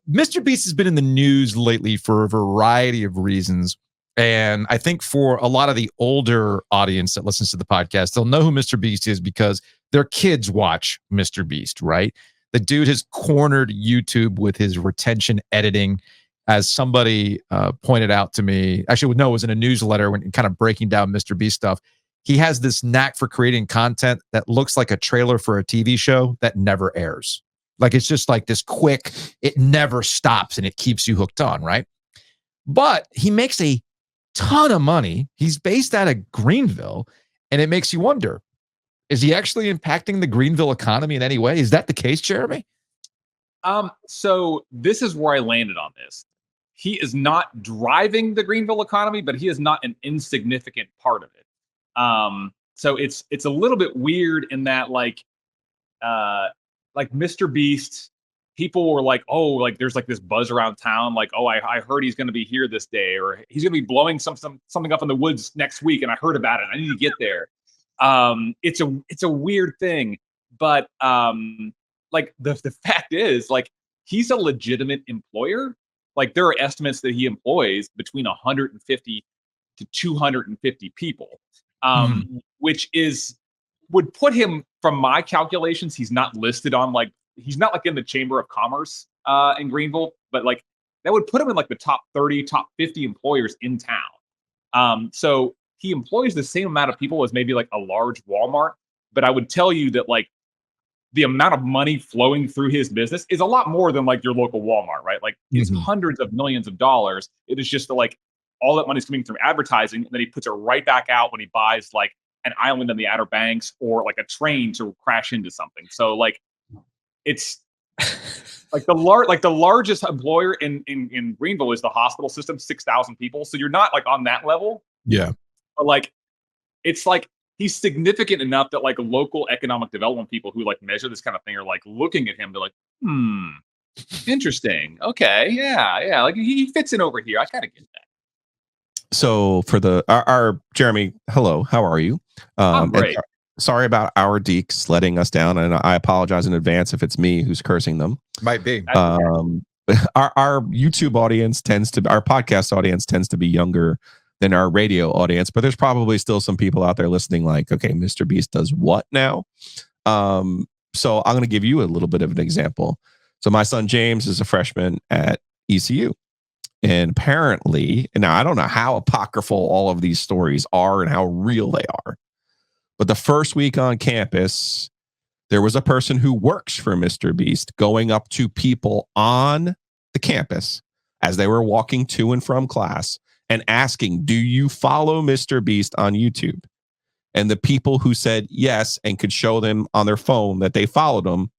Mr. Beast has been in the news lately for a variety of reasons. And I think for a lot of the older audience that listens to the podcast, they'll know who Mr. Beast is because their kids watch Mr. Beast, right? The dude has cornered YouTube with his retention editing. As somebody pointed out to me, actually, no, it was in a newsletter when kind of breaking down Mr. Beast stuff. He has this knack for creating content that looks like a trailer for a TV show that never airs. Like it's just like this quick, it never stops and it keeps you hooked on, right? But he makes a ton of money. He's based out of Greenville, and it makes you wonder, is he actually impacting the Greenville economy in any way? Is that the case, Jeremy? So this is where I landed on this. He is not driving the Greenville economy, but he is not an insignificant part of it. So it's a little bit weird in that like Mr. Beast, people were like, oh, like there's like this buzz around town, like, oh, I heard he's going to be here this day, or he's going to be blowing something up in the woods next week, and I heard about it. I need to get there. It's a weird thing, but like the fact is, like, he's a legitimate employer. Like there are estimates that he employs between 150 to 250 people, which would put him, from my calculations, he's not listed on he's not like in the Chamber of Commerce in Greenville, but like that would put him in like the top 30, top 50 employers in town. So he employs the same amount of people as maybe like a large Walmart, but I would tell you that like the amount of money flowing through his business is a lot more than like your local Walmart, right? Like it's hundreds of millions of dollars. It is just like all that money's coming through advertising, and then he puts it right back out when he buys like an island in the Outer Banks or like a train to crash into something. So like it's like the largest employer in Greenville is the hospital system, 6,000 people. So you're not like on that level. Yeah. But like it's like he's significant enough that like local economic development people who like measure this kind of thing are like looking at him. They're like, interesting. Okay. Yeah. Like he fits in over here. I kind of get that. So for our Jeremy, hello, how are you? I'm great. Sorry about our deeks letting us down, and I apologize in advance if it's me who's cursing them. Might be. Our YouTube audience our podcast audience tends to be younger than our radio audience, but there's probably still some people out there listening like, okay, Mr. Beast does what now? So I'm going to give you a little bit of an example. So my son James is a freshman at ECU. And apparently, and now I don't know how apocryphal all of these stories are and how real they are, but the first week on campus, there was a person who works for Mr. Beast going up to people on the campus as they were walking to and from class and asking, do you follow Mr. Beast on YouTube? And the people who said yes and could show them on their phone that they followed him,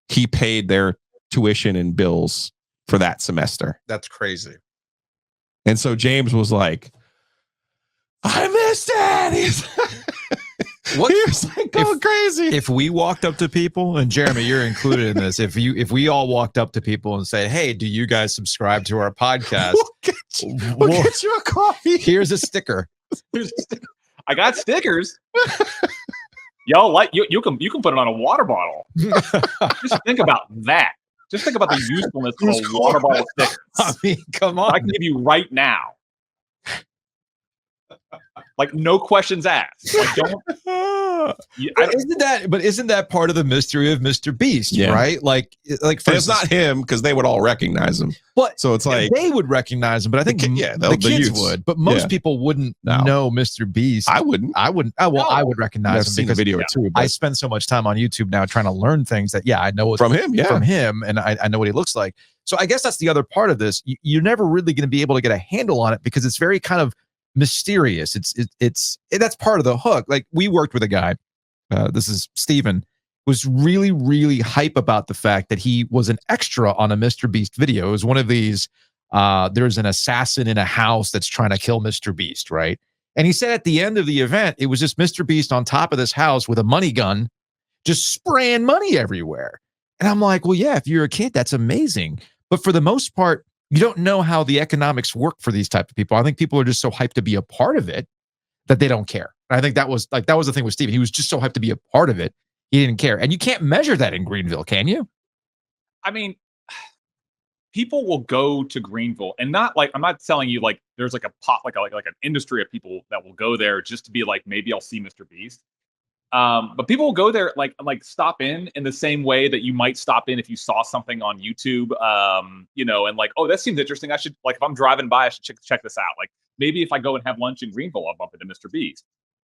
he paid their tuition and bills for that semester. That's crazy. And so James was like, I missed it. He was like going crazy. If we walked up to people, and Jeremy, you're included in this, if we all walked up to people and said, hey, do you guys subscribe to our podcast? We'll get you a coffee. Here's a sticker. I got stickers. Y'all like you can put it on a water bottle. Just think about that. Just think about the usefulness of a water bottle sticker. I mean, come on. I can give you right now. Like no questions asked. Like, isn't that part of the mystery of Mr. Beast, right? Like it's not him because they would all recognize him. But so it's like they would recognize him, but I think the kids would. But most people wouldn't know Mr. Beast. I wouldn't. I would recognize him because video too. I spend so much time on YouTube now trying to learn things that I know from him. Yeah, from him, and I know what he looks like. So I guess that's the other part of this. You're never really going to be able to get a handle on it because it's very kind of mysterious. It's that's part of the hook. Like we worked with a guy. This is Steven, was really, really hype about the fact that he was an extra on a Mr. Beast video. It was one of these, there's an assassin in a house that's trying to kill Mr. Beast, right? And he said at the end of the event, it was just Mr. Beast on top of this house with a money gun, just spraying money everywhere. And I'm like, well, yeah, if you're a kid, that's amazing. But for the most part, you don't know how the economics work for these type of people. I think people are just so hyped to be a part of it that they don't care. And I think that was the thing with Steven. He was just so hyped to be a part of it. He didn't care. And you can't measure that in Greenville, can you? I mean, people will go to Greenville, and not like, I'm not telling you like there's like a pot like an industry of people that will go there just to be like, maybe I'll see Mr. Beast. But people will go there like stop in the same way that you might stop in if you saw something on YouTube, and like, oh, that seems interesting. I should, like, if I'm driving by, I should check this out. Like, maybe if I go and have lunch in Greenville, I'll bump into Mr. Beast.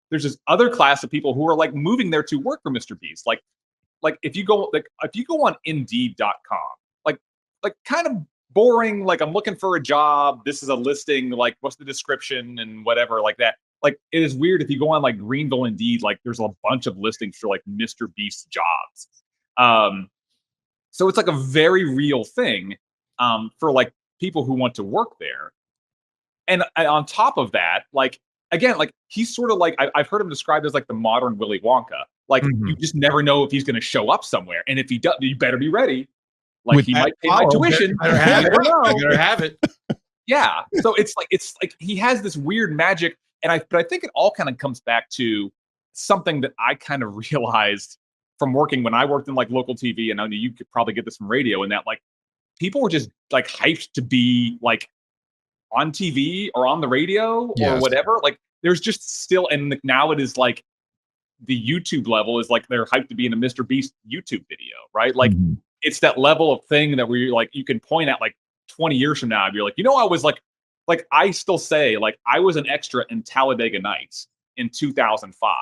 There's this other class of people who are like moving there to work for Mr. Beast. Like if you go on Indeed.com, like kind of boring. Like, I'm looking for a job. This is a listing. Like, what's the description and whatever like that. Like, it is weird if you go on like Greenville Indeed, like there's a bunch of listings for like Mr. Beast jobs. So it's like a very real thing for like people who want to work there. And on top of that, like, again, like, he's sort of like, I've heard him described as like the modern Willy Wonka. Like, you just never know if he's going to show up somewhere. And if he does, you better be ready. Like, he might pay my tuition. You better have it. Yeah. So it's like he has this weird magic. But I think it all kind of comes back to something that I kind of realized from working when I worked in like local TV, and I know you could probably get this from radio, and that like people were just like hyped to be like on TV or on the radio or whatever. Like, there's just still, and now it is like the YouTube level is like they're hyped to be in a Mr. Beast YouTube video, right? Like, it's that level of thing that we like, you can point at like 20 years from now and you're like, I was like I still say, like, I was an extra in Talladega Nights in 2005.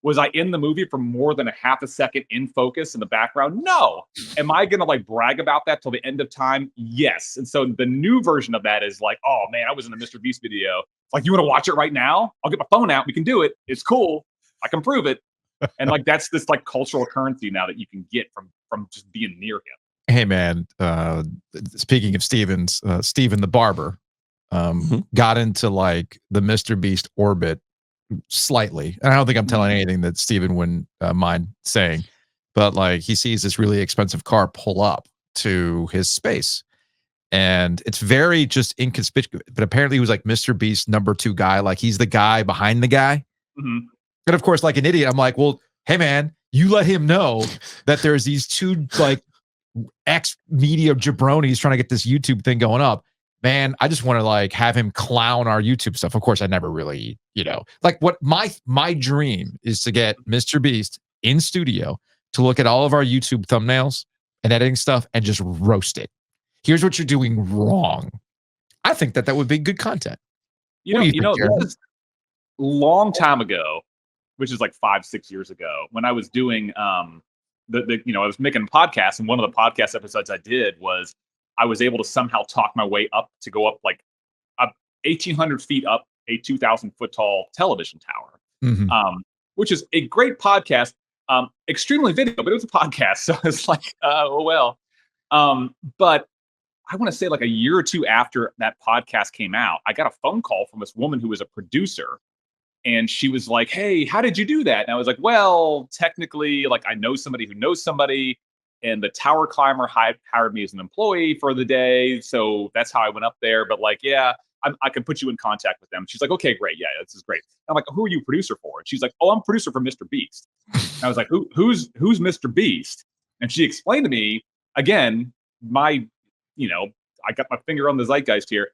Was I in the movie for more than a half a second in focus in the background? No. Am I going to like brag about that till the end of time? Yes. And so the new version of that is like, oh man, I was in a Mr. Beast video. It's like, you want to watch it right now? I'll get my phone out. We can do it. It's cool. I can prove it. And like, that's this like cultural currency now that you can get from just being near him. Hey man, speaking of Steven the barber, got into like the Mr. Beast orbit slightly. And I don't think I'm telling anything that Steven wouldn't mind saying, but like, he sees this really expensive car pull up to his space, and it's very just inconspicuous, but apparently he was like Mr. Beast #2 guy. Like, he's the guy behind the guy. And of course, like an idiot, I'm like, well, hey man, you let him know that there's these two like ex-media jabronis trying to get this YouTube thing going up. Man, I just want to like have him clown our YouTube stuff. Of course, I never really, like, what my dream is to get Mr. Beast in studio to look at all of our YouTube thumbnails and editing stuff and just roast it. Here's what you're doing wrong. I think that would be good content. This is a long time ago, which is like 5-6 years ago, when I was doing I was making podcasts, and one of the podcast episodes I did was I was able to somehow talk my way up to go up like 1,800 feet up a 2,000 foot tall television tower, which is a great podcast, extremely video, but it was a podcast. So it's like, but I want to say like a year or two after that podcast came out, I got a phone call from this woman who was a producer. And she was like, hey, how did you do that? And I was like, well, technically, like, I know somebody who knows somebody, and the tower climber hired me as an employee for the day. So that's how I went up there. But like, yeah, I can put you in contact with them. She's like, okay, great. Yeah, this is great. And I'm like, who are you a producer for? And she's like, oh, I'm a producer for Mr. Beast. And I was like, who's Mr. Beast? And she explained to me, again, I got my finger on the zeitgeist here.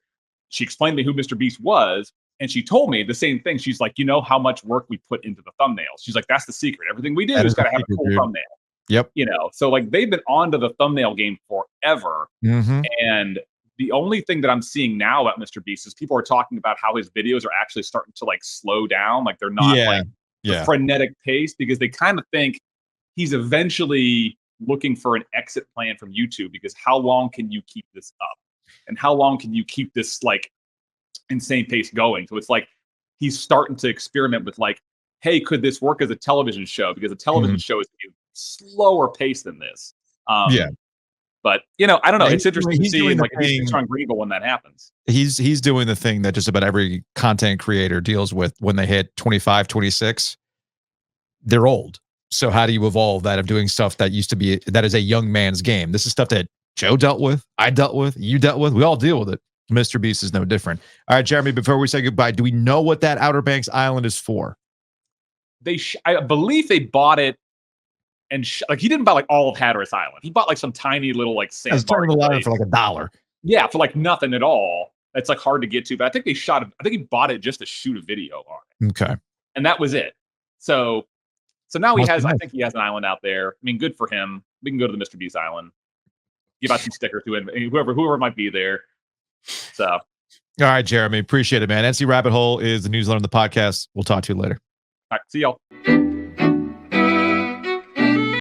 She explained to me who Mr. Beast was. And she told me the same thing. She's like, how much work we put into the thumbnails. She's like, that's the secret. Everything we do is got to have a cool thumbnail. Yep. So like, they've been onto the thumbnail game forever. And the only thing that I'm seeing now about Mr. Beast is people are talking about how his videos are actually starting to like slow down. Like, they're not a frenetic pace, because they kind of think he's eventually looking for an exit plan from YouTube, because how long can you keep this up? And how long can you keep this like insane pace going? So it's like he's starting to experiment with like, hey, could this work as a television show? Because a television show is a slower pace than this. But I don't know. It's interesting to see like he's trying Greenville when that happens. He's doing the thing that just about every content creator deals with when they hit 25, 26. They're old. So how do you evolve that of doing stuff that is a young man's game? This is stuff that Joe dealt with, I dealt with, you dealt with. We all deal with it. Mr. Beast is no different. All right, Jeremy, before we say goodbye, do we know what that Outer Banks Island is for? I believe they bought it, and like he didn't buy like all of Hatteras Island. He bought like some tiny little like sandbar for like $1. Yeah, for like nothing at all. It's like hard to get to, but I think he bought it just to shoot a video on it. Okay. And that was it. So now Must be I nice. think he has an island out there. I mean, good for him. We can go to the MrBeast Island, give out some stickers to him, whoever might be there. So, all right, Jeremy, appreciate it, man. NC Rabbit Hole is the newsletter on the podcast. We'll talk to you later. all right, see y'all.